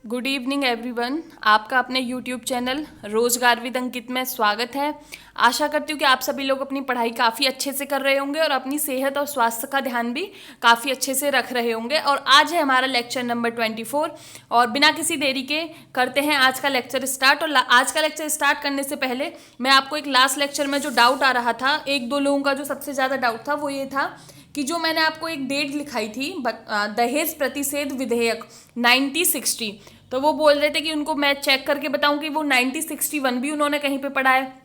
Good evening everyone. आपका अपने YouTube channel रोजगार विद अंकित में स्वागत है। आशा करती हूँ कि आप सभी लोग अपनी पढ़ाई काफ़ी अच्छे से कर रहे होंगे और अपनी सेहत और स्वास्थ्य का ध्यान भी काफ़ी अच्छे से रख रहे होंगे। और आज है हमारा लेक्चर नंबर 24 और बिना किसी देरी के करते हैं आज का लेक्चर स्टार्ट। और आज का लेक्चर स्टार्ट करने से पहले मैं आपको एक लास्ट लेक्चर में जो डाउट आ रहा था, एक दो लोगों का जो सबसे ज़्यादा डाउट था वो ये था कि जो मैंने आपको एक डेट लिखाई थी दहेज प्रतिषेध विधेयक 1960, तो वो बोल रहे थे कि उनको मैं चेक करके बताऊं कि वो 1961 भी उन्होंने कहीं पे पढ़ा है।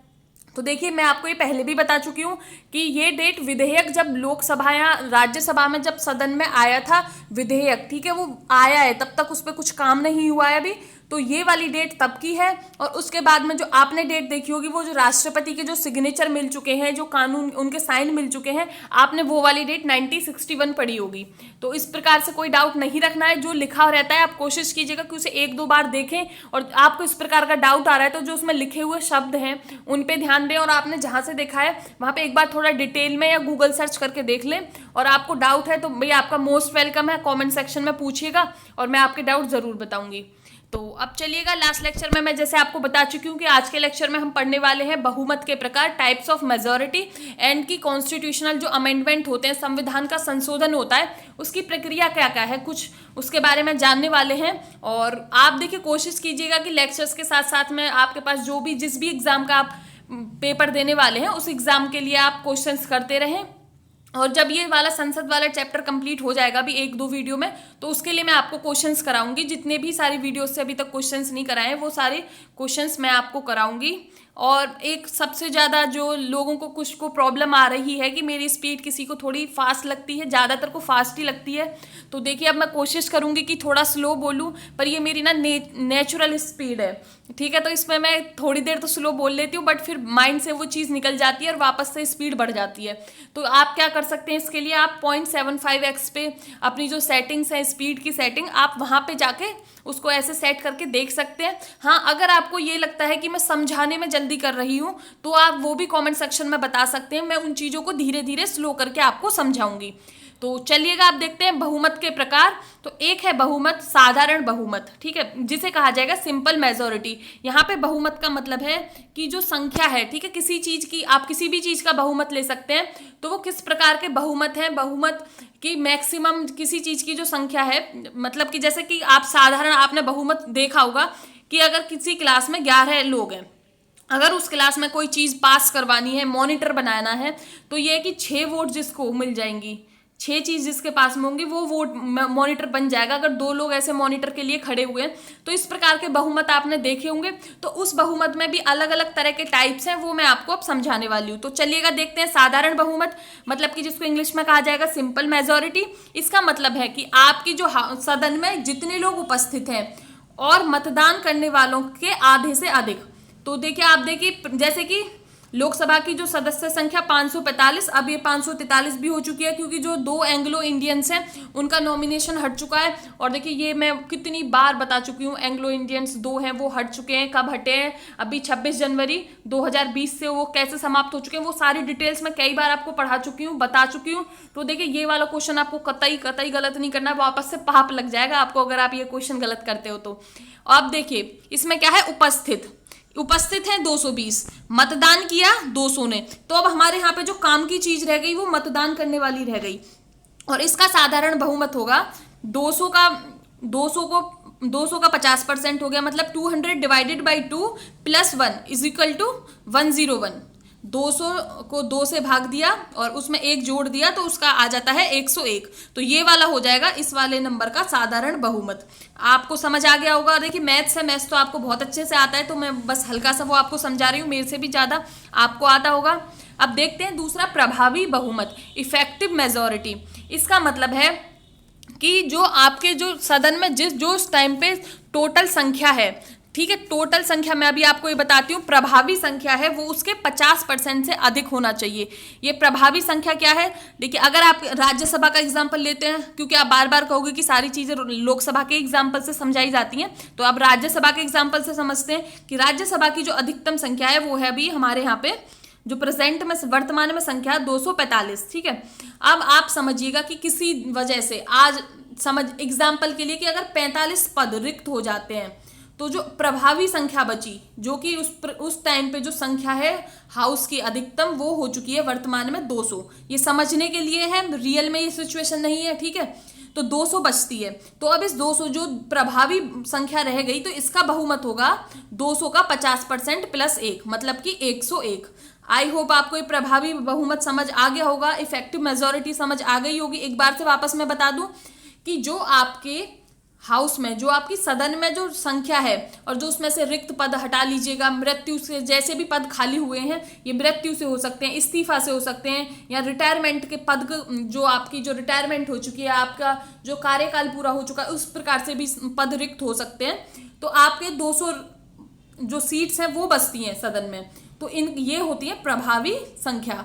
तो देखिए, मैं आपको ये पहले भी बता चुकी हूँ कि ये डेट विधेयक जब लोकसभा या राज्यसभा में जब सदन में आया था विधेयक, ठीक है, वो आया है, तब तक उस पर कुछ काम नहीं हुआ है अभी। तो ये वाली डेट तब की है। और उसके बाद में जो आपने डेट देखी होगी वो जो राष्ट्रपति के जो सिग्नेचर मिल चुके हैं, जो कानून उनके साइन मिल चुके हैं, आपने वो वाली डेट 1961 पढ़ी होगी। तो इस प्रकार से कोई डाउट नहीं रखना है। जो लिखा रहता है आप कोशिश कीजिएगा कि उसे एक दो बार देखें। और आपको इस प्रकार का डाउट आ रहा है तो जो उसमें लिखे हुए शब्द हैं उन पे ध्यान दें, और आपने जहां से देखा है वहां पे एक बार थोड़ा डिटेल में या गूगल सर्च करके देख लें। और आपको डाउट है तो भैया आपका मोस्ट वेलकम है, कमेंट सेक्शन में पूछिएगा और मैं आपके डाउट जरूर बताऊंगी। तो अब चलिएगा, लास्ट लेक्चर में मैं जैसे आपको बता चुकी हूँ कि आज के लेक्चर में हम पढ़ने वाले हैं बहुमत के प्रकार, टाइप्स ऑफ मेजॉरिटी एंड की कॉन्स्टिट्यूशनल जो अमेंडमेंट होते हैं, संविधान का संशोधन होता है, उसकी प्रक्रिया क्या क्या है, कुछ उसके बारे में जानने वाले हैं। और आप देखिए, कोशिश कीजिएगा कि लेक्चर्स के साथ साथ में आपके पास जो भी जिस भी एग्जाम का आप पेपर देने वाले हैं उस एग्जाम के लिए आप क्वेश्चंस करते रहें। और जब ये वाला संसद वाला चैप्टर कंप्लीट हो जाएगा अभी एक दो वीडियो में, तो उसके लिए मैं आपको क्वेश्चंस कराऊंगी। जितने भी सारी वीडियो से अभी तक क्वेश्चंस नहीं कराए वो सारे क्वेश्चंस मैं आपको कराऊंगी। और एक सबसे ज़्यादा जो लोगों को कुछ को प्रॉब्लम आ रही है कि मेरी स्पीड किसी को थोड़ी फास्ट लगती है, ज़्यादातर को फास्ट ही लगती है। तो देखिए, अब मैं कोशिश करूंगी कि थोड़ा स्लो बोलूं, पर ये मेरी ना नेचुरल स्पीड है, ठीक है। तो इसमें मैं थोड़ी देर तो स्लो बोल लेती हूँ, बट फिर माइंड से वो चीज़ निकल जाती है और वापस से स्पीड बढ़ जाती है। तो आप क्या कर सकते हैं, इसके लिए आप 0.75x पे अपनी जो सेटिंग्स है स्पीड की सेटिंग, आप वहाँ पे जाके उसको ऐसे सेट करके देख सकते हैं। हाँ, अगर आपको ये लगता है कि मैं समझाने में जल्दी कर रही हूँ तो आप वो भी कमेंट सेक्शन में बता सकते हैं, मैं उन चीज़ों को धीरे धीरे स्लो करके आपको समझाऊंगी। तो चलिएगा, आप देखते हैं बहुमत के प्रकार। तो एक है बहुमत, साधारण बहुमत, ठीक है, जिसे कहा जाएगा सिंपल मेजोरिटी। यहाँ पे बहुमत का मतलब है कि जो संख्या है, ठीक है, किसी चीज की, आप किसी भी चीज का बहुमत ले सकते हैं। तो वो किस प्रकार के बहुमत है, बहुमत की मैक्सिमम किसी चीज की जो संख्या है, मतलब कि जैसे कि आप साधारण, आपने बहुमत देखा होगा कि अगर किसी क्लास में 11 लोग हैं, अगर उस क्लास में कोई चीज पास करवानी है, मॉनिटर बनाना है, तो ये है कि 6 वोट जिसको मिल जाएंगी, 6 चीज जिसके पास में होंगी वो वोट मॉनिटर बन जाएगा। अगर 2 लोग ऐसे मॉनिटर के लिए खड़े हुए हैं, तो इस प्रकार के बहुमत आपने देखे होंगे। तो उस बहुमत में भी अलग अलग तरह के टाइप्स हैं, वो मैं आपको अब समझाने वाली हूँ। तो चलिएगा देखते हैं। साधारण बहुमत मतलब कि जिसको इंग्लिश में कहा जाएगा सिंपल मेजोरिटी। इसका मतलब है कि आपकी जो सदन में जितने लोग उपस्थित हैं और मतदान करने वालों के आधे से अधिक। तो देखिए, आप देखिए, जैसे कि लोकसभा की जो सदस्य संख्या 545, अब ये 543 भी हो चुकी है, क्योंकि जो 2 एंग्लो इंडियंस हैं उनका नॉमिनेशन हट चुका है। और देखिए, ये मैं कितनी बार बता चुकी हूँ, एंग्लो इंडियंस 2 हैं वो हट चुके हैं। कब हटे हैं? अभी 26 जनवरी 2020 से वो कैसे समाप्त हो चुके हैं वो सारी डिटेल्स में कई बार आपको पढ़ा चुकी हूँ, बता चुकी हूँ। तो देखिए, ये वाला क्वेश्चन आपको कतई कतई गलत नहीं करना है, वापस से पाप लग जाएगा आपको अगर आप ये क्वेश्चन गलत करते हो तो। अब देखिए, इसमें क्या है, उपस्थित हैं 220, मतदान किया 200 ने। तो अब हमारे यहाँ पे जो काम की चीज रह गई वो मतदान करने वाली रह गई। और इसका साधारण बहुमत होगा 200 का 50% हो गया, मतलब 200 divided by 2 plus 1 is equal to 101। 200 को 2 से भाग दिया और उसमें 1 जोड़ दिया तो उसका आ जाता है 101। तो ये वाला हो जाएगा इस वाले नंबर का साधारण बहुमत। आपको समझ आ गया होगा। देखिए, मैथ्स तो आपको बहुत अच्छे से आता है, तो मैं बस हल्का सा वो आपको समझा रही हूँ, मेरे से भी ज़्यादा आपको आता होगा। अब देखते हैं दूसरा, प्रभावी बहुमत, इफेक्टिव मेजोरिटी। इसका मतलब है कि जो आपके जो सदन में जो उस टाइम पे टोटल संख्या है, ठीक है, टोटल संख्या मैं अभी आपको ये बताती हूँ, प्रभावी संख्या है वो उसके 50% से अधिक होना चाहिए। ये प्रभावी संख्या क्या है? देखिए, अगर आप राज्यसभा का एग्जाम्पल लेते हैं, क्योंकि आप बार बार कहोगे कि सारी चीजें लोकसभा के एग्जाम्पल से समझाई जाती हैं, तो आप राज्यसभा के एग्जाम्पल से समझते हैं कि राज्यसभा की जो अधिकतम संख्या है वो है अभी हमारे यहाँ पे जो प्रेजेंट में वर्तमान में संख्या 245, ठीक है। अब आप समझिएगा कि किसी वजह से आज समझ एग्जाम्पल के लिए कि अगर 45 पद रिक्त हो जाते हैं तो जो प्रभावी संख्या बची, जो कि उस टाइम पे जो संख्या है हाउस की अधिकतम, वो हो चुकी है वर्तमान में 200। ये समझने के लिए है, रियल में ये सिचुएशन नहीं है, ठीक है। तो 200 बचती है, तो अब इस 200 जो प्रभावी संख्या रह गई, तो इसका बहुमत होगा 200 का 50% प्लस 1, मतलब कि 101। आई होप आपको ये प्रभावी बहुमत समझ आ गया होगा, इफेक्टिव मेजोरिटी समझ आ गई होगी। एक बार से वापस मैं बता दूं कि जो आपके हाउस में, जो आपकी सदन में जो संख्या है, और जो उसमें से रिक्त पद हटा लीजिएगा, मृत्यु से, जैसे भी पद खाली हुए हैं, ये मृत्यु से हो सकते हैं, इस्तीफा से हो सकते हैं, या रिटायरमेंट के पद, जो आपकी जो रिटायरमेंट हो चुकी है, आपका जो कार्यकाल पूरा हो चुका है, उस प्रकार से भी पद रिक्त हो सकते हैं। तो आपके 200 जो सीट्स हैं वो बचती हैं सदन में, तो ये होती है प्रभावी संख्या।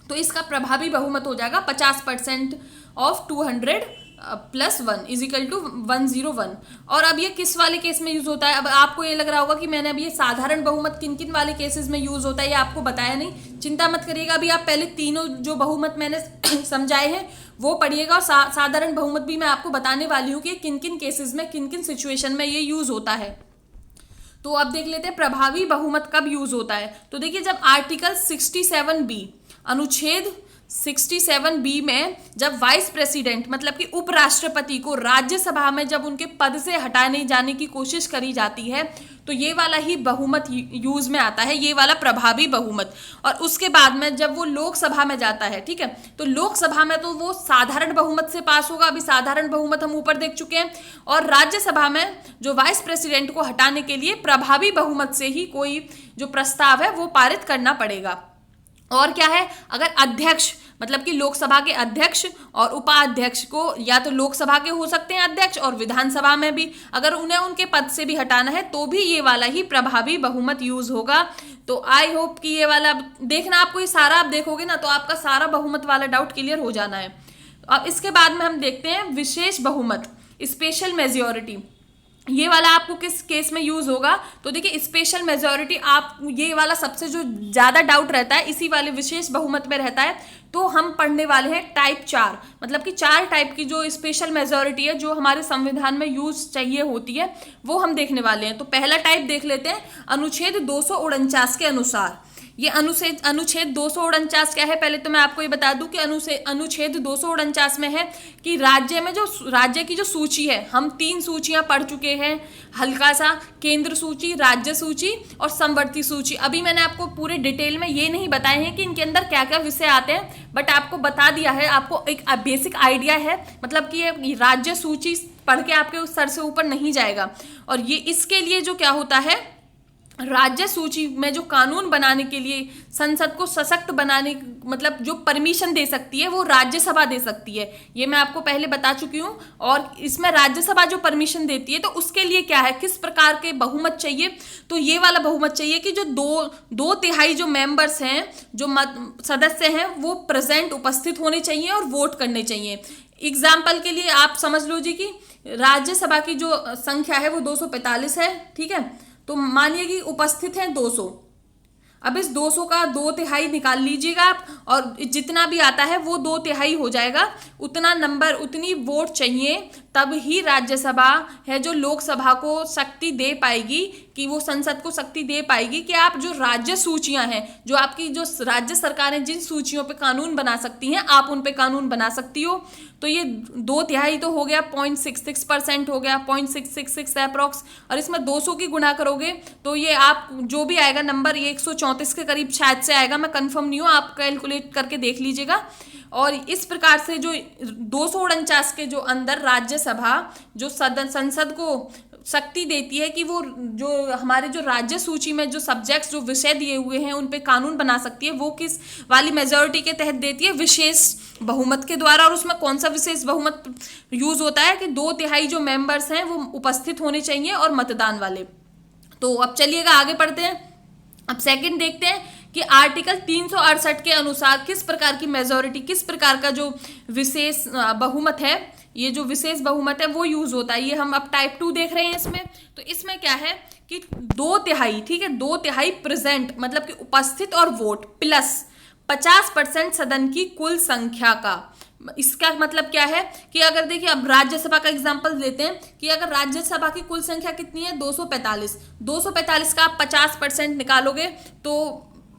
तो इसका प्रभावी बहुमत हो जाएगा 50% of 200 plus 1 is equal to 101। और अब ये किस वाले केस में यूज होता है? अब आपको ये लग रहा होगा कि मैंने अभी ये साधारण बहुमत किन किन वाले केसेस में यूज होता है ये आपको बताया नहीं। चिंता मत करिएगा, अभी आप पहले तीनों जो बहुमत मैंने समझाए हैं वो पढ़िएगा, और साधारण बहुमत भी मैं आपको बताने वाली हूँ कि किन किन केसेस में, किन किन सिचुएशन में ये यूज होता है। तो अब देख लेते हैं प्रभावी बहुमत कब यूज होता है। तो देखिए, जब आर्टिकल 67B, अनुच्छेद 67B में जब वाइस प्रेसिडेंट मतलब कि उपराष्ट्रपति को राज्यसभा में जब उनके पद से हटाने जाने की कोशिश करी जाती है, तो ये वाला ही बहुमत यूज में आता है, ये वाला प्रभावी बहुमत। और उसके बाद में जब वो लोकसभा में जाता है, ठीक है, तो लोकसभा में तो वो साधारण बहुमत से पास होगा, अभी साधारण बहुमत हम ऊपर देख चुके हैं। और राज्यसभा में जो वाइस प्रेसिडेंट को हटाने के लिए प्रभावी बहुमत से ही कोई जो प्रस्ताव है वो पारित करना पड़ेगा। और क्या है, अगर अध्यक्ष मतलब कि लोकसभा के अध्यक्ष और उपाध्यक्ष को, या तो लोकसभा के हो सकते हैं अध्यक्ष, और विधानसभा में भी अगर उन्हें उनके पद से भी हटाना है तो भी ये वाला ही प्रभावी बहुमत यूज होगा। तो आई होप कि ये वाला देखना, आपको ये सारा आप देखोगे ना तो आपका सारा बहुमत वाला डाउट क्लियर हो जाना है। अब इसके बाद में हम देखते हैं विशेष बहुमत, स्पेशल मेजोरिटी। ये वाला आपको किस केस में यूज होगा? तो देखिए, स्पेशल मेजोरिटी, आप ये वाला सबसे जो ज्यादा डाउट रहता है इसी वाले विशेष बहुमत में रहता है। तो हम पढ़ने वाले हैं टाइप 4, मतलब कि 4 टाइप की जो स्पेशल मेजोरिटी है जो हमारे संविधान में यूज चाहिए होती है, वो हम देखने वाले हैं। तो पहला टाइप देख लेते हैं, अनुच्छेद 249 के अनुसार। ये अनुच्छेद 249 क्या है? पहले तो मैं आपको ये बता दूं कि अनुच्छेद 249 में है कि राज्य की जो सूची है, हम 3 सूचियां पढ़ चुके हैं हल्का सा, केंद्र सूची, राज्य सूची और समवर्ती सूची। अभी मैंने आपको पूरे डिटेल में ये नहीं बताए हैं कि इनके अंदर क्या क्या विषय आते हैं, बट आपको बता दिया है, आपको एक बेसिक आइडिया है, मतलब कि ये राज्य सूची पढ़ के आपके उस सर से ऊपर नहीं जाएगा। और ये इसके लिए जो क्या होता है, राज्य सूची में जो कानून बनाने के लिए संसद को सशक्त बनाने, मतलब जो परमिशन दे सकती है वो राज्यसभा दे सकती है, ये मैं आपको पहले बता चुकी हूँ। और इसमें राज्यसभा जो परमिशन देती है तो उसके लिए क्या है, किस प्रकार के बहुमत चाहिए? तो ये वाला बहुमत चाहिए कि जो दो तिहाई जो मेंबर्स हैं, जो सदस्य हैं, वो प्रेजेंट उपस्थित होने चाहिए और वोट करने चाहिए। एग्जाम्पल के लिए आप समझ लो जी कि राज्यसभा की जो संख्या है वो 245 है, ठीक है। तो मानिए कि उपस्थित हैं 200। अब इस 200 का 2/3 निकाल लीजिएगा आप, और जितना भी आता है वो 2/3 हो जाएगा। उतना नंबर, उतनी वोट चाहिए, तब ही राज्यसभा है जो लोकसभा को शक्ति दे पाएगी, कि वो संसद को शक्ति दे पाएगी कि आप जो राज्य सूचियां हैं, जो आपकी जो राज्य सरकारें जिन सूचियों पे कानून बना सकती हैं, आप उन पे कानून बना सकती हो। तो ये 2/3 तो हो गया, 0.66% हो गया, 0.666 अप्रॉक्स। और इसमें 200 की गुणा करोगे तो ये आप जो भी आएगा नंबर, ये 134 के करीब शायद से आएगा, मैं कंफर्म नहीं हूँ, आप कैलकुलेट करके देख लीजिएगा। और इस प्रकार से जो 249 के जो अंदर राज्यसभा जो संसद को शक्ति देती है कि वो जो हमारे जो राज्य सूची में जो सब्जेक्ट्स, जो विषय दिए हुए हैं, उन पे कानून बना सकती है, वो किस वाली मेजोरिटी के तहत देती है? विशेष बहुमत के द्वारा। और उसमें कौन सा विशेष बहुमत यूज होता है कि 2/3 जो मेंबर्स हैं वो उपस्थित होने चाहिए और मतदान वाले। तो अब चलिएगा आगे पढ़ते हैं। अब सेकंड देखते हैं कि आर्टिकल 368 के अनुसार किस प्रकार की मेजोरिटी, किस प्रकार का जो विशेष बहुमत है, ये जो विशेष बहुमत है वो यूज होता है। ये हम अब टाइप 2 देख रहे हैं इसमें। तो इसमें क्या है कि 2/3, ठीक है, 2/3 प्रेजेंट मतलब कि उपस्थित और वोट प्लस 50% सदन की कुल संख्या का, इसका मतलब क्या है कि अगर देखिए अब राज्यसभा का एग्जांपल लेते हैं कि अगर राज्यसभा की कुल संख्या कितनी है 245, 245 का आप 50% निकालोगे तो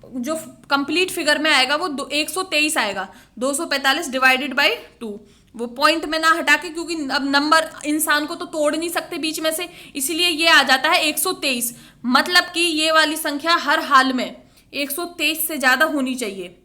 जो कंप्लीट फिगर में आएगा वो 123 आएगा। 245 डिवाइडेड बाई 2, वो पॉइंट में ना हटा के, क्योंकि अब नंबर इंसान को तो तोड़ नहीं सकते बीच में से, इसीलिए ये आ जाता है 123। मतलब कि ये वाली संख्या हर हाल में 123 से ज्यादा होनी चाहिए।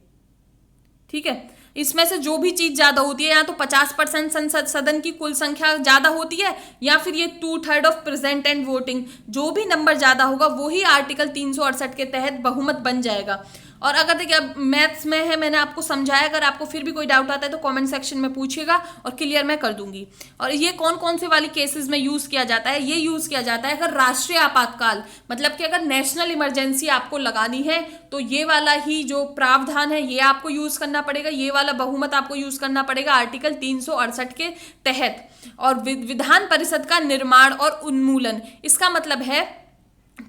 ठीक है, इसमें से जो भी चीज ज्यादा होती है, या तो 50% संसद सदन की कुल संख्या ज्यादा होती है, या फिर ये 2/3 ऑफ प्रेजेंट एंड वोटिंग, जो भी नंबर ज्यादा होगा वही आर्टिकल 368 के तहत बहुमत बन जाएगा। और अगर देखिए अब मैथ्स में है, मैंने आपको समझाया, अगर आपको फिर भी कोई डाउट आता है तो कमेंट सेक्शन में पूछिएगा और क्लियर मैं कर दूंगी। और ये कौन कौन से वाली केसेस में यूज किया जाता है, ये यूज किया जाता है अगर राष्ट्रीय आपातकाल, मतलब कि अगर नेशनल इमरजेंसी आपको लगानी है तो ये वाला ही जो प्रावधान है ये आपको यूज करना पड़ेगा, ये वाला बहुमत आपको यूज करना पड़ेगा आर्टिकल 368 के तहत। और विधान परिषद का निर्माण और उन्मूलन, इसका मतलब है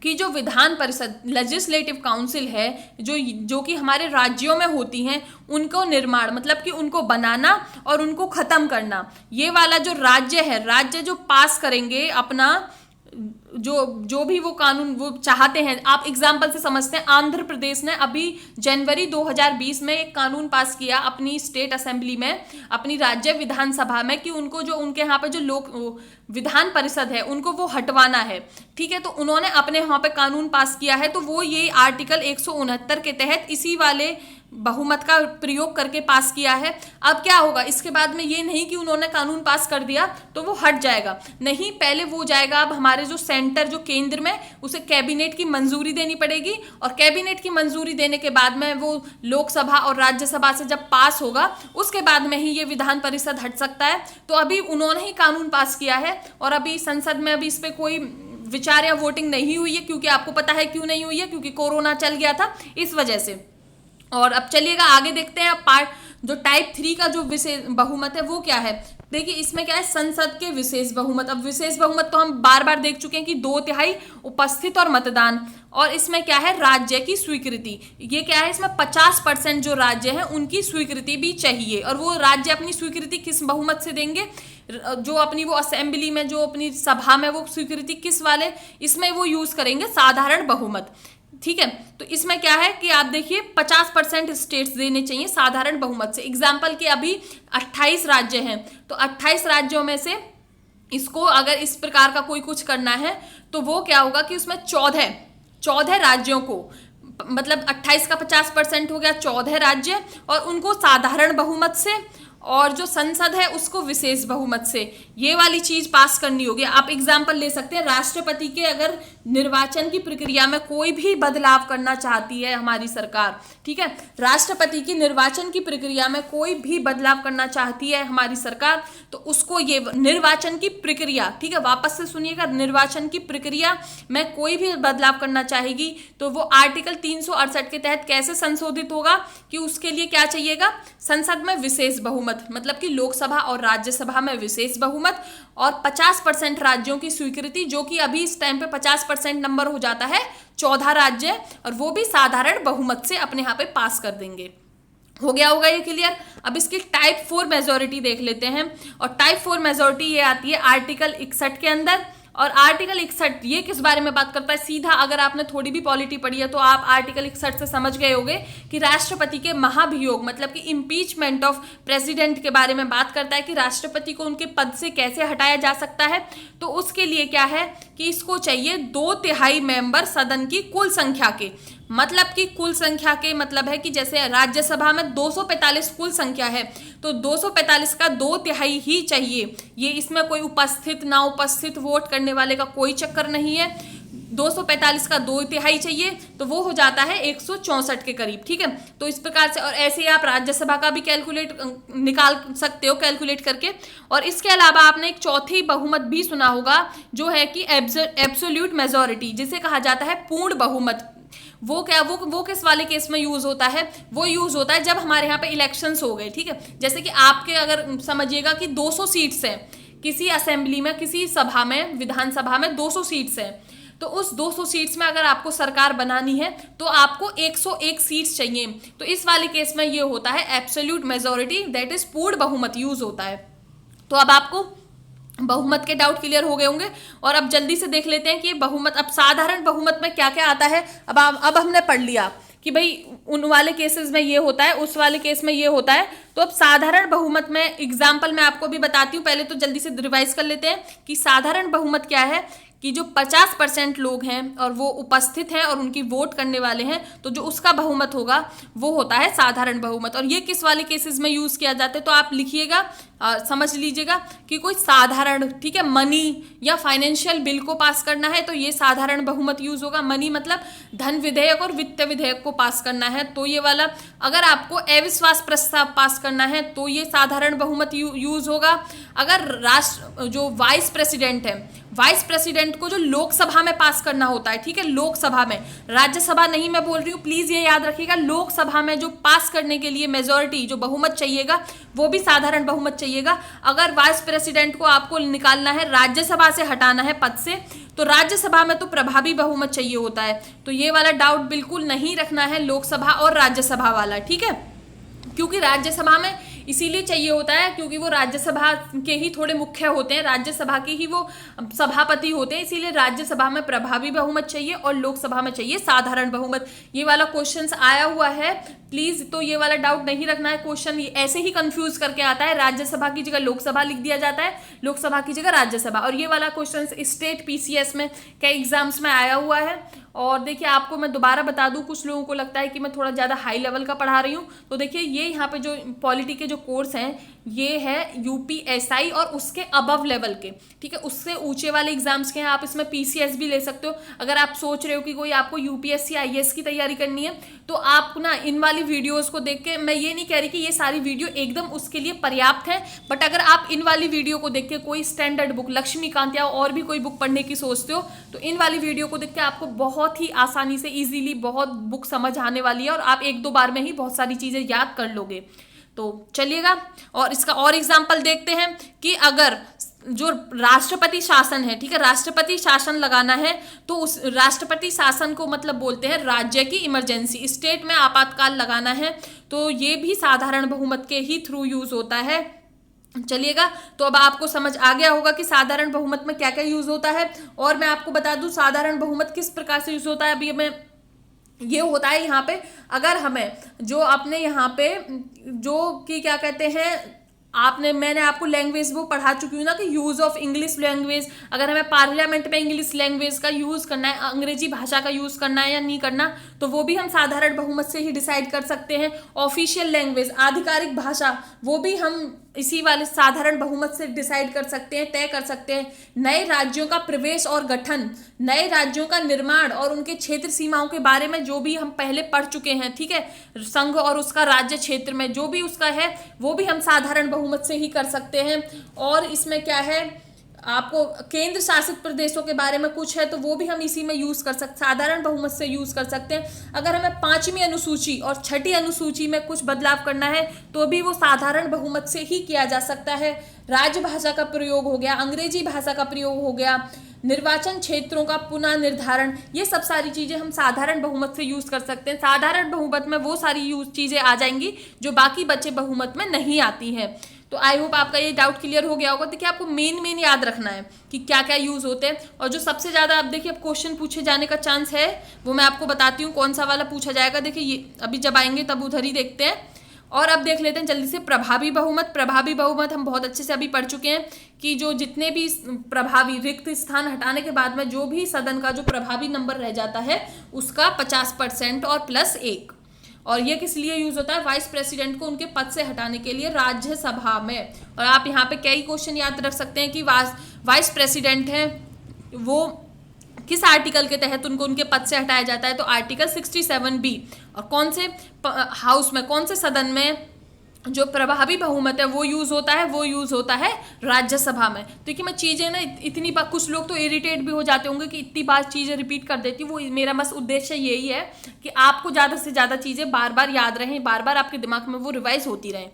कि जो विधान परिषद लेजिस्लेटिव काउंसिल है, जो कि हमारे राज्यों में होती हैं, उनको निर्माण मतलब कि उनको बनाना और उनको खत्म करना, ये वाला जो राज्य है, राज्य जो पास करेंगे अपना जो भी वो कानून वो चाहते हैं। आप एग्जाम्पल से समझते हैं, आंध्र प्रदेश ने अभी जनवरी 2020 में एक कानून पास किया अपनी स्टेट असेंबली में, अपनी राज्य विधानसभा में, कि उनको जो उनके यहाँ पे जो लोक विधान परिषद है उनको वो हटवाना है। ठीक है, तो उन्होंने अपने यहाँ पे कानून पास किया है, तो वो ये आर्टिकल 169 के तहत इसी वाले बहुमत का प्रयोग करके पास किया है। अब क्या होगा, इसके बाद में ये नहीं कि उन्होंने कानून पास कर दिया तो वो हट जाएगा, नहीं, पहले वो जाएगा अब हमारे जो सेंटर जो केंद्र में, उसे कैबिनेट की मंजूरी देनी पड़ेगी, और कैबिनेट की मंजूरी देने के बाद में वो लोकसभा और राज्यसभा से जब पास होगा उसके बाद में ही ये विधान परिषद हट सकता है। तो अभी उन्होंने ही कानून पास किया है और अभी संसद में अभी इस पर कोई विचार या वोटिंग नहीं हुई है, क्योंकि आपको पता है क्यों नहीं हुई है, क्योंकि कोरोना चल गया था, इस वजह से। और अब चलिएगा आगे देखते हैं, पार्ट जो टाइप 3 का जो विशेष बहुमत है वो क्या है। देखिए इसमें क्या है, संसद के विशेष बहुमत। अब विशेष बहुमत तो हम बार बार देख चुके हैं कि 2/3 उपस्थित और मतदान। और इसमें क्या है, राज्य की स्वीकृति। ये क्या है, इसमें 50% जो राज्य हैं उनकी स्वीकृति भी चाहिए। और वो राज्य अपनी स्वीकृति किस बहुमत से देंगे, जो अपनी वो असेंबली में, जो अपनी सभा में, वो स्वीकृति किस वाले, इसमें वो यूज करेंगे साधारण बहुमत। ठीक है, तो इसमें क्या है कि आप देखिए 50% स्टेट्स देने चाहिए साधारण बहुमत से। एग्जाम्पल के अभी 28 राज्य हैं, तो 28 राज्यों में से इसको अगर इस प्रकार का कोई कुछ करना है तो वो क्या होगा कि उसमें 14 राज्यों को, मतलब 28 का 50% हो गया 14 राज्य, और उनको साधारण बहुमत से, और जो संसद है उसको विशेष बहुमत से ये वाली चीज पास करनी होगी। आप एग्जाम्पल ले सकते हैं, राष्ट्रपति के अगर निर्वाचन की प्रक्रिया में कोई भी बदलाव करना चाहती है हमारी सरकार, ठीक है, राष्ट्रपति की निर्वाचन की प्रक्रिया में कोई भी बदलाव करना चाहती है हमारी सरकार, तो उसको ये निर्वाचन की प्रक्रिया, ठीक है, वापस से सुनिएगा, निर्वाचन की प्रक्रिया में कोई भी बदलाव करना चाहेगी तो वो आर्टिकल 368 के तहत कैसे संशोधित होगा कि उसके लिए क्या चाहिएगा, संसद में विशेष बहुमत, मतलब कि लोकसभा और राज्यसभा में विशेष बहुमत, और 50% राज्यों की स्वीकृति, जो कि अभी इस टाइम पे 50% नंबर हो जाता है 14 राज्य, और वो भी साधारण बहुमत से अपने यहाँ पे पास कर देंगे। हो गया होगा ये क्लियर। अब इसकी टाइप 4 मेजोरिटी देख लेते हैं, और टाइप 4 मेजोरिटी ये आती है आर्टिकल 61 के अंदर। और आर्टिकल 61 ये किस बारे में बात करता है, सीधा अगर आपने थोड़ी भी पॉलिटी पढ़ी है तो आप आर्टिकल 61 से समझ गए होंगे कि राष्ट्रपति के महाभियोग, मतलब कि इम्पीचमेंट ऑफ प्रेसिडेंट के बारे में बात करता है कि राष्ट्रपति को उनके पद से कैसे हटाया जा सकता है। तो उसके लिए क्या है कि इसको चाहिए 2/3 मेंबर सदन की कुल संख्या के, मतलब कि कुल संख्या के मतलब है कि जैसे राज्यसभा में 245 कुल संख्या है तो 245 का 2/3 ही चाहिए। ये इसमें कोई उपस्थित ना उपस्थित वोट करने वाले का कोई चक्कर नहीं है। 245 का 2/3 चाहिए तो वो हो जाता है 164 के करीब। ठीक है, तो इस प्रकार से, और ऐसे ही आप राज्यसभा का भी कैलकुलेट निकाल सकते हो कैलकुलेट करके। और इसके अलावा आपने एक चौथी बहुमत भी सुना होगा जो है कि एब्सोल्यूट मेजोरिटी, जिसे कहा जाता है पूर्ण बहुमत। वो क्या, वो किस वाले केस में यूज होता है, वो यूज होता है जब हमारे यहाँ पे इलेक्शंस हो गए। ठीक है, जैसे कि आपके अगर समझिएगा कि 200 सीट्स हैं किसी असेंबली में, किसी सभा में, विधानसभा में 200 सीट्स हैं, तो उस 200 सीट्स में अगर आपको सरकार बनानी है तो आपको 101 सीट्स चाहिए। तो इस वाले केस में ये होता है एब्सोल्यूट मेजोरिटी, दैट इज पूर्ण बहुमत यूज होता है। तो अब आपको बहुमत के डाउट क्लियर हो गए होंगे। और अब जल्दी से देख लेते हैं कि बहुमत, अब साधारण बहुमत में क्या क्या आता है। अब हमने पढ़ लिया कि भाई उन वाले केसेस में ये होता है, उस वाले केस में ये होता है। तो अब साधारण बहुमत में एग्जाम्पल मैं आपको भी बताती हूँ, पहले तो जल्दी से रिवाइज कर लेते हैं कि साधारण बहुमत क्या है। कि जो 50% लोग हैं और वो उपस्थित हैं और उनकी वोट करने वाले हैं, तो जो उसका बहुमत होगा वो होता है साधारण बहुमत। और ये किस वाले केसेस में यूज किया जाता है, तो आप लिखिएगा, समझ लीजिएगा कि कोई साधारण, ठीक है, मनी या फाइनेंशियल बिल को पास करना है तो ये साधारण बहुमत यूज होगा। मनी मतलब धन विधेयक और वित्त विधेयक को पास करना है तो ये वाला। अगर आपको अविश्वास प्रस्ताव पास करना है तो ये साधारण बहुमत यूज होगा। अगर राष्ट्र जो वाइस प्रेसिडेंट है, वाइस प्रेसिडेंट को जो लोकसभा में पास करना होता है, ठीक है, लोकसभा में, राज्यसभा नहीं मैं बोल रही हूँ, प्लीज ये याद रखिएगा, लोकसभा में जो पास करने के लिए मेजोरिटी जो बहुमत चाहिएगा वो भी साधारण बहुमत चाहिएगा। अगर वाइस प्रेसिडेंट को आपको निकालना है, राज्यसभा से हटाना है पद से, तो राज्यसभा में तो प्रभावी बहुमत चाहिए होता है। तो ये वाला डाउट बिल्कुल नहीं रखना है, लोकसभा और राज्यसभा वाला, ठीक है, क्योंकि राज्यसभा में इसीलिए चाहिए होता है क्योंकि वो राज्यसभा के ही थोड़े मुख्य होते हैं, राज्यसभा के ही वो सभापति होते हैं, इसीलिए राज्यसभा में प्रभावी बहुमत चाहिए और लोकसभा में चाहिए साधारण बहुमत। ये वाला क्वेश्चंस आया हुआ है प्लीज, तो ये वाला डाउट नहीं रखना है। क्वेश्चन ऐसे ही कंफ्यूज करके आता है, राज्यसभा की जगह लोकसभा लिख दिया जाता है, लोकसभा की जगह राज्यसभा। और ये वाला क्वेश्चन स्टेट पीसीएस में कई एग्जाम्स में आया हुआ है। और देखिए आपको मैं दोबारा बता दूं, कुछ लोगों को लगता है कि मैं थोड़ा ज़्यादा हाई लेवल का पढ़ा रही हूँ, तो देखिए ये यहाँ पे जो पॉलिटी के जो कोर्स हैं ये है यूपीएसआई और उसके अबव लेवल के, ठीक है, उससे ऊंचे वाले एग्जाम्स के हैं। आप इसमें पीसीएस भी ले सकते हो। अगर आप सोच रहे हो कि कोई आपको यूपीएससी आईएएस की तैयारी करनी है तो आप ना इन वाली वीडियोस को देख के, मैं ये नहीं कह रही कि ये सारी वीडियो एकदम उसके लिए पर्याप्त है, बट अगर आप इन वाली वीडियो को देख के कोई स्टैंडर्ड बुक, लक्ष्मीकांत या और भी कोई बुक पढ़ने की सोचते हो तो इन वाली वीडियो को देख के आपको बहुत ही आसानी से इजीली बहुत बुक समझ आने वाली है और आप एक दो बार में ही बहुत सारी चीजें याद कर लोगे। तो चलिएगा और इसका और एग्जाम्पल देखते हैं कि अगर जो राष्ट्रपति शासन है, ठीक है, राष्ट्रपति शासन लगाना है तो उस राष्ट्रपति शासन को मतलब बोलते हैं राज्य की इमरजेंसी, स्टेट में आपातकाल लगाना है तो ये भी साधारण बहुमत के ही थ्रू यूज होता है। चलिएगा, तो अब आपको समझ आ गया होगा कि साधारण बहुमत में क्या क्या यूज होता है। और मैं आपको बता दूं साधारण बहुमत किस प्रकार से यूज होता है। अभी मैं ये होता है यहाँ पे, अगर हमें जो अपने यहाँ पे जो कि क्या कहते हैं, मैंने आपको लैंग्वेज वो पढ़ा चुकी हूँ ना कि यूज ऑफ इंग्लिश लैंग्वेज, अगर हमें पार्लियामेंट में इंग्लिश लैंग्वेज का यूज करना है, अंग्रेजी भाषा का यूज करना है या नहीं करना, तो वो भी हम साधारण बहुमत से ही डिसाइड कर सकते हैं। ऑफिशियल लैंग्वेज, आधिकारिक भाषा, वो भी हम इसी वाले साधारण बहुमत से डिसाइड कर सकते हैं, तय कर सकते हैं। नए राज्यों का प्रवेश और गठन, नए राज्यों का निर्माण और उनके क्षेत्र सीमाओं के बारे में जो भी हम पहले पढ़ चुके हैं, ठीक है, संघ और उसका राज्य क्षेत्र में जो भी उसका है वो भी हम साधारण बहुमत से ही कर सकते हैं। और इसमें क्या है, आपको केंद्र शासित प्रदेशों के बारे में कुछ है तो वो भी हम इसी में यूज कर सकते, साधारण बहुमत से यूज कर सकते हैं। अगर हमें 5वीं अनुसूची और 6ठी अनुसूची में कुछ बदलाव करना है तो भी वो साधारण बहुमत से ही किया जा सकता है। राजभाषा का प्रयोग हो गया, अंग्रेजी भाषा का प्रयोग हो गया, निर्वाचन क्षेत्रों का पुनः निर्धारण, ये सब सारी चीजें हम साधारण बहुमत से यूज कर सकते हैं। साधारण बहुमत में वो सारी चीजें आ जाएंगी जो बाकी बचे बहुमत में नहीं आती हैं। तो आई होप आपका ये डाउट क्लियर हो गया होगा। देखिए आपको मेन याद रखना है कि क्या क्या यूज होते हैं। और जो सबसे ज्यादा अब देखिए अब क्वेश्चन पूछे जाने का चांस है वो मैं आपको बताती हूँ कौन सा वाला पूछा जाएगा। देखिए ये अभी जब आएंगे तब उधर ही देखते हैं। और अब देख लेते हैं जल्दी से प्रभावी बहुमत। प्रभावी बहुमत हम बहुत अच्छे से अभी पढ़ चुके हैं कि जो जितने भी प्रभावी रिक्त स्थान हटाने के बाद में जो भी सदन का जो प्रभावी नंबर रह जाता है उसका 50% और +1। और ये किस लिए यूज होता है, वाइस प्रेसिडेंट को उनके पद से हटाने के लिए राज्यसभा में। और आप यहाँ पे कई क्वेश्चन याद रख सकते हैं कि वाइस प्रेसिडेंट है वो किस आर्टिकल के तहत उनको उनके पद से हटाया जाता है, तो आर्टिकल 67B। और कौन से हाउस में, कौन से सदन में जो प्रभावी बहुमत है वो यूज होता है, वो यूज होता है राज्यसभा में। देखिए मैं चीजें ना इतनी बार, कुछ लोग तो इरिटेट भी हो जाते होंगे कि इतनी बार चीजें रिपीट कर देती हूँ, वो मेरा बस उद्देश्य यही है कि आपको ज्यादा से ज्यादा चीजें बार बार याद रहें, बार बार आपके दिमाग में वो रिवाइज होती रहें।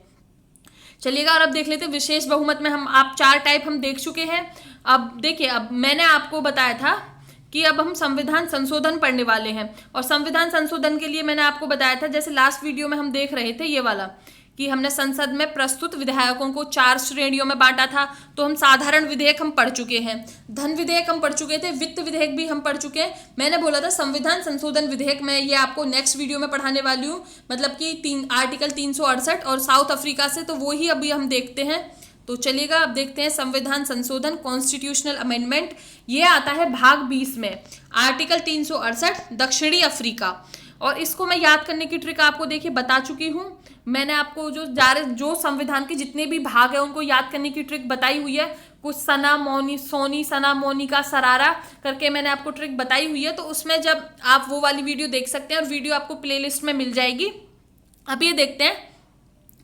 चलिएगा और अब देख लेते हैं विशेष बहुमत में। आप 4 टाइप हम देख चुके हैं। अब देखिए अब मैंने आपको बताया था कि अब हम संविधान संशोधन पढ़ने वाले हैं। और संविधान संशोधन के लिए मैंने आपको बताया था, जैसे लास्ट वीडियो में हम देख रहे थे ये वाला, कि हमने संसद में प्रस्तुत विधेयकों को 4 श्रेणियों में बांटा था। तो हम साधारण विधेयक हम पढ़ चुके हैं, धन विधेयक हम पढ़ चुके थे, वित्त विधेयक भी हम पढ़ चुके हैं। मैंने बोला था संविधान संशोधन विधेयक मैं ये आपको नेक्स्ट वीडियो में पढ़ाने वाली हूँ, मतलब कि आर्टिकल 368 और साउथ अफ्रीका से, तो वो ही अभी हम देखते हैं। तो चलिएगा अब देखते हैं संविधान संशोधन, कॉन्स्टिट्यूशनल अमेंडमेंट। ये आता है भाग 20 में, आर्टिकल 368 दक्षिणी अफ्रीका। और इसको मैं याद करने की ट्रिक आपको देखिए बता चुकी हूँ। मैंने आपको जो संविधान के जितने भी भाग है उनको याद करने की ट्रिक बताई हुई है। कुछ सना मौनी सोनी सना मोनिका सरारा करके मैंने आपको ट्रिक बताई हुई है, तो उसमें जब आप वो वाली वीडियो देख सकते हैं, और वीडियो आपको प्लेलिस्ट में मिल जाएगी। अब ये देखते हैं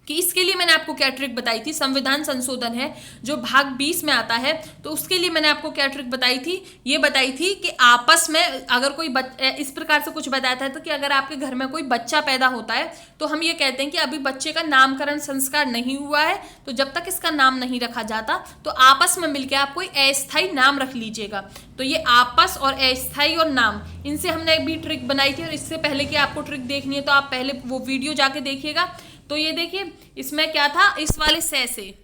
कि इसके लिए मैंने आपको क्या ट्रिक बताई थी। संविधान संशोधन है जो भाग 20 में आता है, तो उसके लिए मैंने आपको क्या ट्रिक बताई थी, ये बताई थी कि आपस में अगर कोई इस प्रकार से कुछ बताया था, तो कि अगर आपके घर में कोई बच्चा पैदा होता है तो हम ये कहते हैं कि अभी बच्चे का नामकरण संस्कार नहीं हुआ है, तो जब तक इसका नाम नहीं रखा जाता तो आपस में मिलकर आप कोई अस्थायी नाम रख लीजिएगा। तो ये आपस और अस्थायी और नाम, इनसे हमने भी ट्रिक बनाई थी। और इससे पहले कि आपको ट्रिक देखनी है तो आप पहले वो वीडियो जाके देखिएगा। तो ये देखिए इसमें क्या था, इस वाले से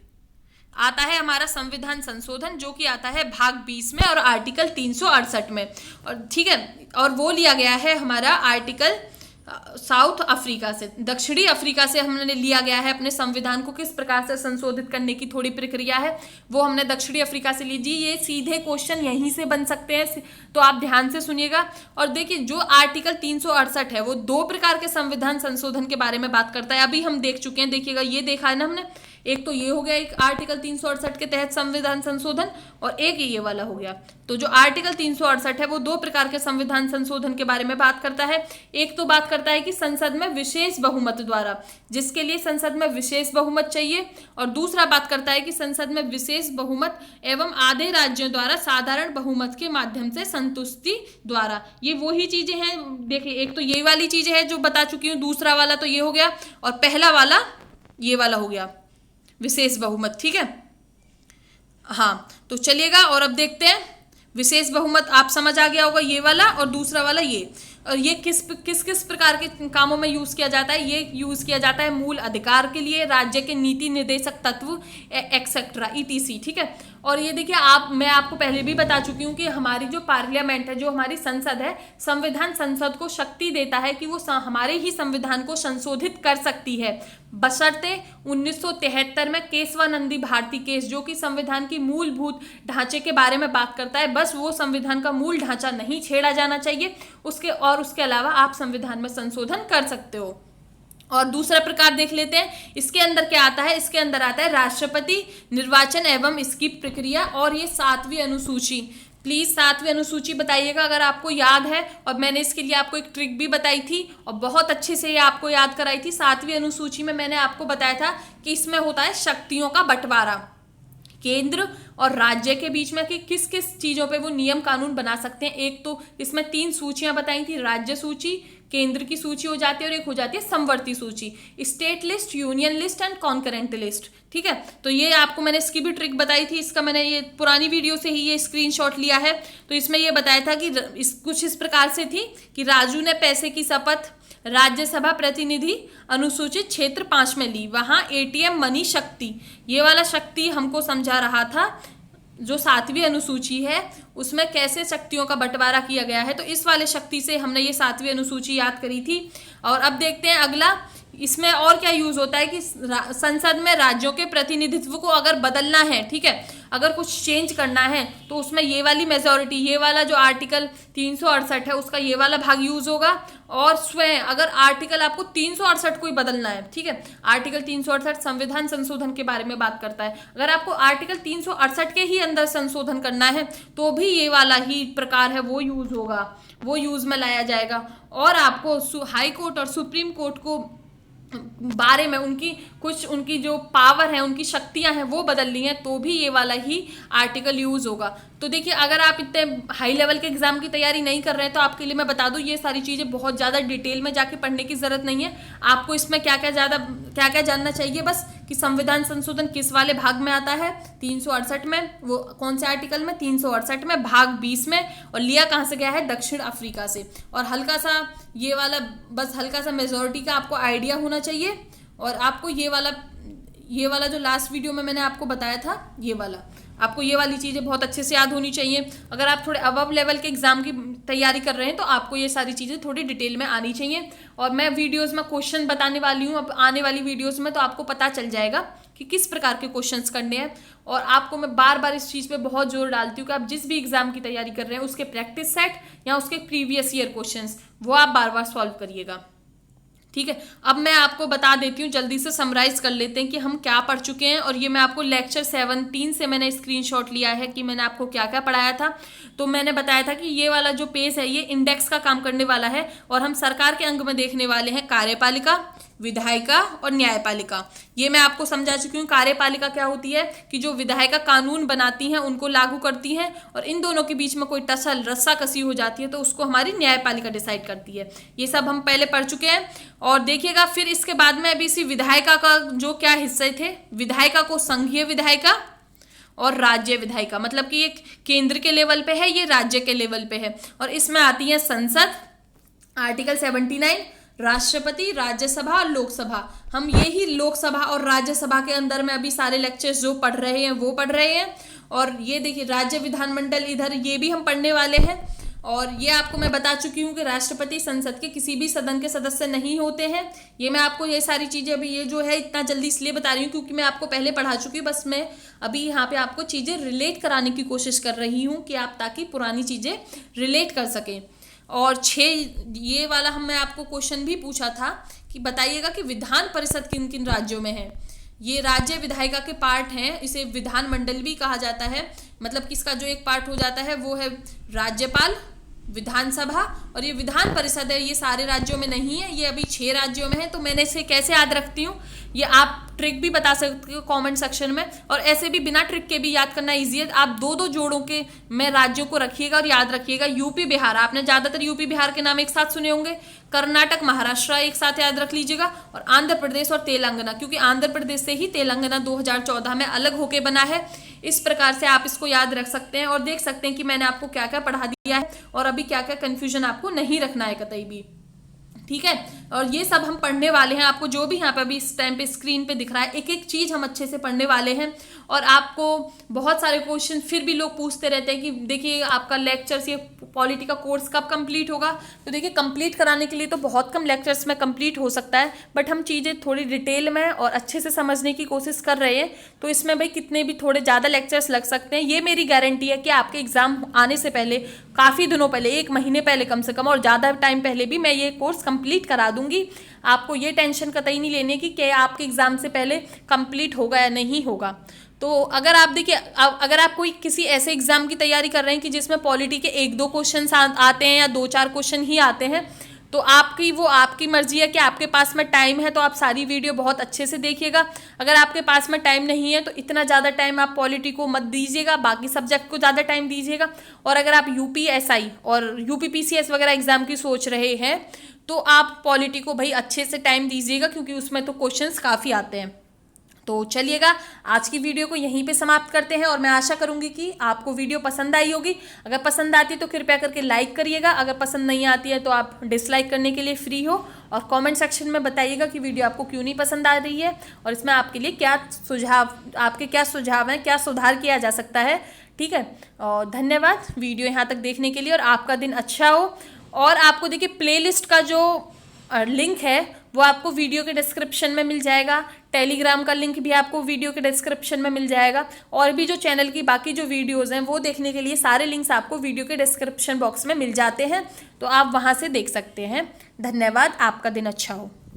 आता है हमारा संविधान संशोधन, जो कि आता है भाग 20 में और आर्टिकल 368 में, और ठीक है। और वो लिया गया है हमारा आर्टिकल साउथ अफ्रीका से, दक्षिणी अफ्रीका से हमने लिया गया है। अपने संविधान को किस प्रकार से संशोधित करने की थोड़ी प्रक्रिया है वो हमने दक्षिणी अफ्रीका से ली जी। ये सीधे क्वेश्चन यहीं से बन सकते हैं, तो आप ध्यान से सुनिएगा। और देखिए जो आर्टिकल 368 है वो 2 प्रकार के संविधान संशोधन के बारे में बात करता है। अभी हम देख चुके हैं, देखिएगा ये देखा है ना हमने, एक तो ये हो गया एक आर्टिकल 368 के तहत संविधान संशोधन, और एक ये वाला हो गया। तो जो आर्टिकल 368 है वो 2 प्रकार के संविधान संशोधन के बारे में बात करता है। एक तो बात करता है कि संसद में विशेष बहुमत द्वारा, जिसके लिए संसद में विशेष बहुमत चाहिए, और दूसरा बात करता है कि संसद में विशेष बहुमत एवं आधे राज्यों द्वारा साधारण बहुमत के माध्यम से संतुष्टि द्वारा। ये वही चीजें हैं, देखिए एक तो ये वाली चीजें है जो बता चुकी हूँ, दूसरा वाला तो ये हो गया, और पहला वाला ये वाला हो गया विशेष बहुमत, ठीक है। हाँ तो चलिएगा और अब देखते हैं विशेष बहुमत, आप समझ आ गया होगा ये वाला, और दूसरा वाला ये। और ये किस किस प्रकार के कामों में यूज किया जाता है, ये यूज किया जाता है मूल अधिकार के लिए, राज्य के नीति निर्देशक तत्व एक्सेट्रा ईटीसी, ठीक है। और ये देखिए मैं आपको पहले भी बता चुकी हूँ कि हमारी जो पार्लियामेंट है, जो हमारी संसद है, संविधान संसद को शक्ति देता है कि वो हमारे ही संविधान को संशोधित कर सकती है, बशर्ते 1973 में केशवानंदी भारती केस, जो कि संविधान की मूलभूत ढांचे के बारे में बात करता है, बस वो संविधान का मूल ढांचा नहीं छेड़ा जाना चाहिए, उसके अलावा आप संविधान में संशोधन कर सकते हो। और दूसरा प्रकार देख लेते हैं, इसके अंदर क्या आता है, इसके अंदर आता है राष्ट्रपति निर्वाचन एवं इसकी प्रक्रिया, और ये 7वीं अनुसूची। प्लीज 7वीं अनुसूची बताइएगा अगर आपको याद है, और मैंने इसके लिए आपको एक ट्रिक भी बताई थी और बहुत अच्छे से ये आपको याद कराई थी। 7वीं अनुसूची में मैंने आपको बताया था कि इसमें होता है शक्तियों का बंटवारा केंद्र और राज्य के बीच में, कि किस किस चीजों पे वो नियम कानून बना सकते हैं। एक तो इसमें 3 सूचियां बताई थी, राज्य सूची, केंद्र की सूची हो जाती है, और एक हो जाती है समवर्ती सूची, state list, union list and concurrent list, ठीक है। तो ये आपको मैंने इसकी भी ट्रिक बताई थी, इसका मैंने ये पुरानी वीडियो से ही ये स्क्रीनशॉट लिया है। तो इसमें ये बताया था कि कुछ इस प्रकार से थी कि राजू ने पैसे की शपथ राज्यसभा प्रतिनिधि अनुसूचित क्षेत्र 5 में ली, वहां एटीएम मनी शक्ति, ये वाला शक्ति हमको समझा रहा था जो 7वीं अनुसूची है उसमें कैसे शक्तियों का बंटवारा किया गया है। तो इस वाले शक्ति से हमने ये 7वीं अनुसूची याद करी थी। और अब देखते हैं अगला, इसमें और क्या यूज होता है कि संसद में राज्यों के प्रतिनिधित्व को अगर बदलना है, ठीक है, अगर कुछ चेंज करना है, तो उसमें ये वाली मेजॉरिटी, ये वाला जो आर्टिकल 368 है उसका ये वाला भाग यूज होगा। और स्वयं अगर आर्टिकल आपको 368 को ही बदलना है, ठीक है, आर्टिकल 368 संविधान संशोधन के बारे में बात करता है, अगर आपको आर्टिकल 368 के ही अंदर संशोधन करना है तो भी ये वाला ही प्रकार है वो यूज होगा, वो यूज में लाया जाएगा। और आपको हाई कोर्ट और सुप्रीम कोर्ट को बारे में, उनकी कुछ उनकी जो पावर है, उनकी शक्तियां हैं वो बदलनी है, तो भी ये वाला ही आर्टिकल यूज होगा। तो देखिए, अगर आप इतने हाई लेवल के एग्जाम की तैयारी नहीं कर रहे हैं तो आपके लिए मैं बता दूं, ये सारी चीजें बहुत ज्यादा डिटेल में जाके पढ़ने की जरूरत नहीं है। आपको इसमें क्या क्या जानना चाहिए बस, कि संविधान संशोधन किस वाले भाग में आता है, 368 में, वो कौन से आर्टिकल में, 368 में, भाग 20 में, और लिया कहाँ से गया है, दक्षिण अफ्रीका से। और हल्का सा ये वाला, बस हल्का सा मेजोरिटी का आपको आइडिया होना चाहिए। और आपको ये वाला जो लास्ट वीडियो में मैंने आपको बताया था, ये वाला, आपको ये वाली चीज़ें बहुत अच्छे से याद होनी चाहिए। अगर आप थोड़े अबव लेवल के एग्जाम की तैयारी कर रहे हैं तो आपको ये सारी चीज़ें थोड़ी डिटेल में आनी चाहिए। और मैं वीडियोस में क्वेश्चन बताने वाली हूँ अब आने वाली वीडियोस में, तो आपको पता चल जाएगा कि किस प्रकार के क्वेश्चंस करने हैं। और आपको मैं बार बार इस चीज़ पे बहुत जोर डालती हूँ कि आप जिस भी एग्जाम की तैयारी कर रहे हैं उसके प्रैक्टिस सेट या उसके प्रीवियस ईयर क्वेश्चंस वो आप बार बार सॉल्व करिएगा, ठीक है। अब मैं आपको बता देती हूँ, जल्दी से समराइज कर लेते हैं कि हम क्या पढ़ चुके हैं। और ये मैं आपको लेक्चर 17 से मैंने स्क्रीनशॉट लिया है कि मैंने आपको क्या क्या पढ़ाया था। तो मैंने बताया था कि ये वाला जो पेज है ये इंडेक्स का काम करने वाला है, और हम सरकार के अंग में देखने वाले हैं कार्यपालिका, विधायिका और न्यायपालिका। ये मैं आपको समझा चुकी हूँ। कार्यपालिका क्या होती है कि जो विधायिका कानून बनाती हैं उनको लागू करती हैं, और इन दोनों के बीच में कोई टसल रस्सा कसी हो जाती है तो उसको हमारी न्यायपालिका डिसाइड करती है। ये सब हम पहले पढ़ चुके हैं। और देखिएगा, फिर इसके बाद में अभी इसी विधायिका का जो क्या हिस्से थे, विधायिका को संघीय विधायिका और राज्य विधायिका, मतलब कि ये केंद्र के लेवल पे है, ये राज्य के लेवल पे है। और इसमें आती है संसद, आर्टिकल 79, राष्ट्रपति, राज्यसभा और लोकसभा। हम यही लोकसभा और राज्यसभा के अंदर में अभी सारे लेक्चर्स जो पढ़ रहे हैं वो पढ़ रहे हैं। और ये देखिए राज्य विधानमंडल इधर, ये भी हम पढ़ने वाले हैं। और ये आपको मैं बता चुकी हूँ कि राष्ट्रपति संसद के किसी भी सदन के सदस्य नहीं होते हैं। ये मैं आपको ये सारी चीज़ें अभी ये जो है इतना जल्दी इसलिए बता रही हूँ क्योंकि मैं आपको पहले पढ़ा चुकी हूँ। बस मैं अभी यहाँ पे आपको चीज़ें रिलेट कराने की कोशिश कर रही हूँ कि आप ताकि पुरानी चीज़ें रिलेट कर सकें। और 6 ये वाला मैं आपको क्वेश्चन भी पूछा था कि बताइएगा कि विधान परिषद किन किन राज्यों में है। ये राज्य विधायिका के पार्ट हैं, इसे विधानमंडल भी कहा जाता है। मतलब कि इसका जो एक पार्ट हो जाता है वो है राज्यपाल, विधानसभा, और ये विधान परिषद है, ये सारे राज्यों में नहीं है, ये अभी 6 राज्यों में है। तो मैंने इसे कैसे याद रखती हूँ, ये आप ट्रिक भी बता सकते हो कमेंट सेक्शन में, और ऐसे भी बिना ट्रिक के भी याद करना इजी है। आप 2-2 जोड़ों के में राज्यों को रखिएगा और याद रखिएगा। यूपी बिहार, आपने ज्यादातर यूपी बिहार के नाम एक साथ सुने होंगे। कर्नाटक महाराष्ट्र एक साथ याद रख लीजिएगा, और आंध्र प्रदेश और तेलंगाना, क्योंकि आंध्र प्रदेश से ही तेलंगाना 2014 में अलग होके बना है। इस प्रकार से आप इसको याद रख सकते हैं और देख सकते हैं कि मैंने आपको क्या क्या पढ़ा दिया है और अभी क्या क्या कंफ्यूजन आपको नहीं रखना है कतई भी, ठीक है। और ये सब हम पढ़ने वाले हैं। आपको जो भी यहाँ पे अभी इस टाइम पे स्क्रीन पे दिख रहा है, एक एक चीज़ हम अच्छे से पढ़ने वाले हैं। और आपको बहुत सारे क्वेश्चन फिर भी लोग पूछते रहते हैं कि देखिए आपका लेक्चर्स, ये पॉलिटी का कोर्स कब कंप्लीट होगा। तो देखिए कंप्लीट कराने के लिए तो बहुत कम लेक्चर्स में कंप्लीट हो सकता है, बट हम चीज़ें थोड़ी डिटेल में और अच्छे से समझने की कोशिश कर रहे हैं। तो इसमें भाई कितने भी थोड़े ज़्यादा लेक्चर्स लग सकते हैं। ये मेरी गारंटी है कि आपके एग्जाम आने से पहले, काफ़ी दिनों पहले, 1 महीने पहले कम से कम, और ज़्यादा टाइम पहले भी मैं ये कोर्स कंप्लीट करा दूंगी। आपको ये टेंशन कतई नहीं लेने की कि आपके एग्जाम से पहले कंप्लीट होगा या नहीं होगा। तो अगर आप देखिए, अगर आप कोई किसी ऐसे एग्जाम की तैयारी कर रहे हैं कि जिसमें पॉलिटी के 1-2 क्वेश्चन आते हैं या 2-4 क्वेश्चन ही आते हैं, तो आपकी मर्जी है कि आपके पास में टाइम है तो आप सारी वीडियो बहुत अच्छे से देखिएगा। अगर आपके पास में टाइम नहीं है तो इतना ज़्यादा टाइम आप पॉलिटी को मत दीजिएगा, बाकी सब्जेक्ट को ज़्यादा टाइम दीजिएगा। और अगर आप यूपीएसआई और यूपीपीसीएस वगैरह एग्जाम की सोच रहे हैं तो आप पॉलिटी को भाई अच्छे से टाइम दीजिएगा, क्योंकि उसमें तो क्वेश्चंस काफ़ी आते हैं। तो चलिएगा, आज की वीडियो को यहीं पे समाप्त करते हैं और मैं आशा करूंगी कि आपको वीडियो पसंद आई होगी। अगर पसंद आती है तो कृपया करके लाइक करिएगा, अगर पसंद नहीं आती है तो आप डिसलाइक करने के लिए फ्री हो। और कमेंट सेक्शन में बताइएगा कि वीडियो आपको क्यों नहीं पसंद आ रही है और इसमें आपके लिए क्या सुझाव हैं, क्या सुधार किया जा सकता है, ठीक है। और धन्यवाद वीडियो यहाँ तक देखने के लिए, और आपका दिन अच्छा हो। और आपको देखिए प्लेलिस्ट का जो लिंक है वो आपको वीडियो के डिस्क्रिप्शन में मिल जाएगा। टेलीग्राम का लिंक भी आपको वीडियो के डिस्क्रिप्शन में मिल जाएगा। और भी जो चैनल की बाकी जो वीडियोस हैं वो देखने के लिए सारे लिंक्स आपको वीडियो के डिस्क्रिप्शन बॉक्स में मिल जाते हैं, तो आप वहां से देख सकते हैं। धन्यवाद, आपका दिन अच्छा हो।